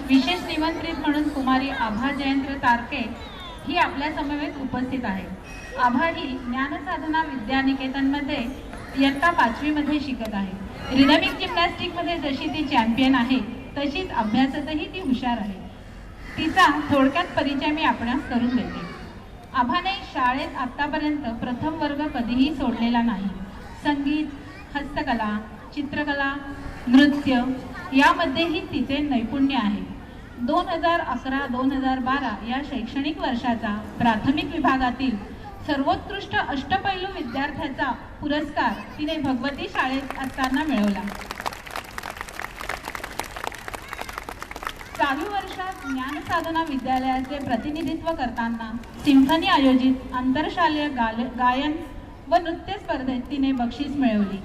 विशेष निमंत्रित म्हणून कुमारी आभा जयेंद्र तारके ही आपल्या समवेत उपस्थित आहे। आभा ही ज्ञानसाधना विद्यानिकेतनमध्ये इयत्ता 5वी मध्ये शिकत आहे। रिदमिक जिम्नॅस्टिकमध्ये जशी ती चॅम्पियन आहे तशीच अभ्यासातही ती हुशार आहे। तिचा थोडक्यात परिचय मी आपणास करून देते। आभाने शाळेत आतापर्यंत प्रथम वर्ग कधीही सोडलेला नाही। संगीत, हस्तकला, चित्रकला, नृत्य यामध्येही तिचे नैपुण्य आहे। 2011-2012 या शैक्षणिक वर्षाचा प्राथमिक विभागातील सर्वोत्कृष्ट अष्टपैलू विद्यार्थ्याचा पुरस्कार तिने भगवती शाळेत असताना मिळवला। चालू वर्षात ज्ञानसाधना विद्यालयाचे प्रतिनिधित्व करताना सिम्फनी आयोजित आंतरशालेय गायन व नृत्य स्पर्धेत तिने बक्षीस मिळवली।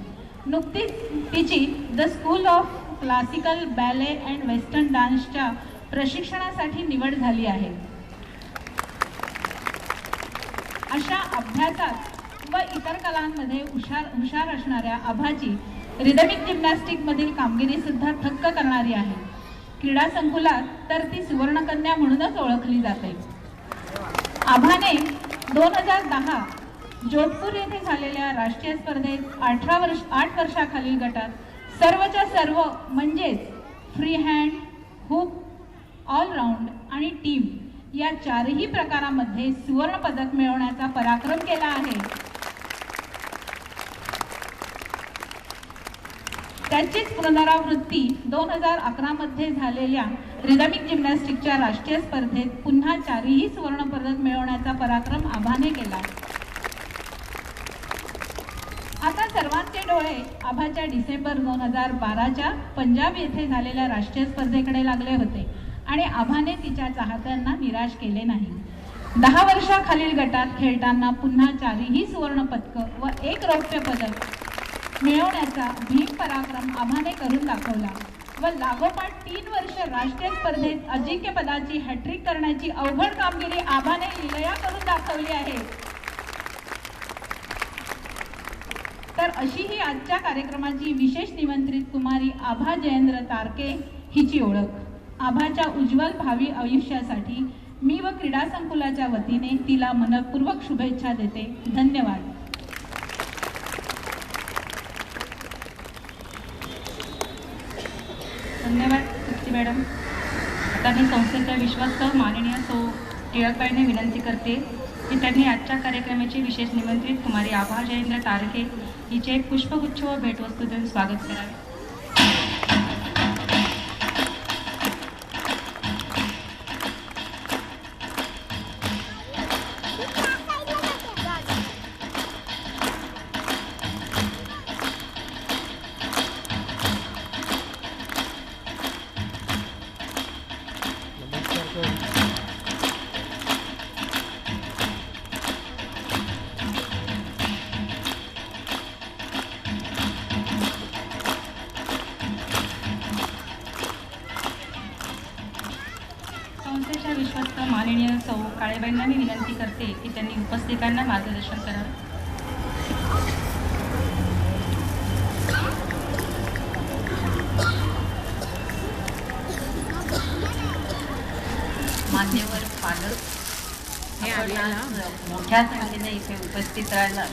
नुकतीच तिची the school of classical ballet and western डान्सच्या प्रशिक्षणासाठी निवड झाली आहे। अशा अभ्यासात व इतर कलांमध्ये हुशार असणाऱ्या आभाची रिदमिक जिम्नॅस्टिक मधील कामगिरी सुद्धा थक्क करणारी आहे। क्रीडा संकुलात तर ती सुवर्णकन्या म्हणूनच ओळखली जाते। आभाने 2010 जोधपूर येथे झालेल्या राष्ट्रीय स्पर्धेत 8 वर्षाखालील गटात सर्वच्या सर्व म्हणजेच फ्री हँड, हुक, ऑलराऊंड आणि टीम या चारही प्रकारामध्ये सुवर्ण पदक मिळवण्याचा पराक्रम केला आहे। त्याचीच पुनरावृत्ती 2011 मध्ये झालेल्या रिदमिक जिम्नॅस्टिकच्या राष्ट्रीय स्पर्धेत पुन्हा चारही सुवर्ण पदक मिळवण्याचा पराक्रम आभाने केला। आता सर्वांचे डोळे आभाच्या डिसेंबर 2012च्या पंजाब येथे झालेल्या राष्ट्रीय स्पर्धेकडे लागले होते आणि आभाने तिच्या चाहत्यांना निराश केले नाही। 10 वर्षाखालील गटात खेळताना पुन्हा चारही सुवर्ण पदक व 1 रौप्य पदक मिळवण्याचा भीम पराक्रम आभाने करून दाखवला व लागोपाठ 3 वर्ष राष्ट्रीय स्पर्धेत अजिंक्यपदाची हॅट्रिक करण्याची अवघड कामगिरी आभाने लीलया करून दाखवली आहे। तर अशी ही आजच्या कार्यक्रमाची विशेष निमंत्रित कुमारी आभा जयेंद्र तारके हिची ओळख। आभाच्या उज्ज्वल भावी आयुष्यासाठी मी व क्रीडा संकुलाच्या वतीने तिला मनपूर्वक शुभेच्छा देते। धन्यवाद। धन्यवाद तृप्ती मॅडम। आता मी संस्थेच्या विश्वस्त माननीय सौ टिळकबाईंना विनंती करते की त्यांनी आजच्या कार्यक्रमाची विशेष निमंत्रित कुमारी आभा जयेंद्र तारके हिचे एक पुष्पगुच्छ व भेटवस्तू देऊन स्वागत करावे। संस्थेच्या विश्वस्त माननीय सौ काळेबाईंना मी विनंती करते की त्यांनी उपस्थितांना मार्गदर्शन करावे। मान्यवर पालक हे मोठ्या संख्येने इथे उपस्थित राहिला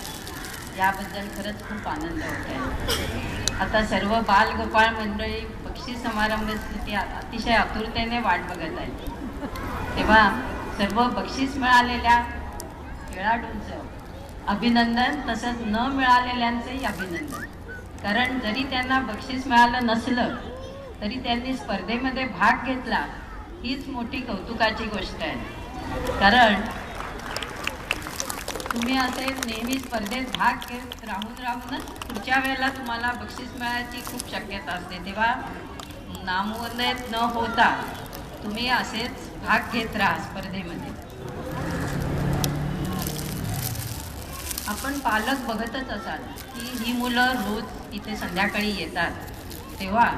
याबद्दल खरंच खूप आनंद होत आहे। आता सर्व बालगोपाळ मंडळी बक्षीस समारंभासाठी अतिशय आतुरतेने वाट बघत आहे। तेव्हा सर्व बक्षीस मिळालेल्या खेळाडूंचं अभिनंदन, तसंच न मिळालेल्यांचंही अभिनंदन। कारण जरी त्यांना बक्षीस मिळालं नसलं तरी त्यांनी स्पर्धेमध्ये भाग घेतला हीच मोठी कौतुकाची गोष्ट आहे। कारण तुम्ही असे नेहमी स्पर्धेत भाग घेत राहूनच पुढच्या वेळेला तुम्हाला बक्षीस मिळायची खूप शक्यता असते। तेव्हा नामोल्लेख न होता तुम्ही असेच भाग घेत राहा स्पर्धेमध्ये। आपण पालक बघतच असाल की ही मुलं रोज इथे संध्याकाळी येतात, तेव्हा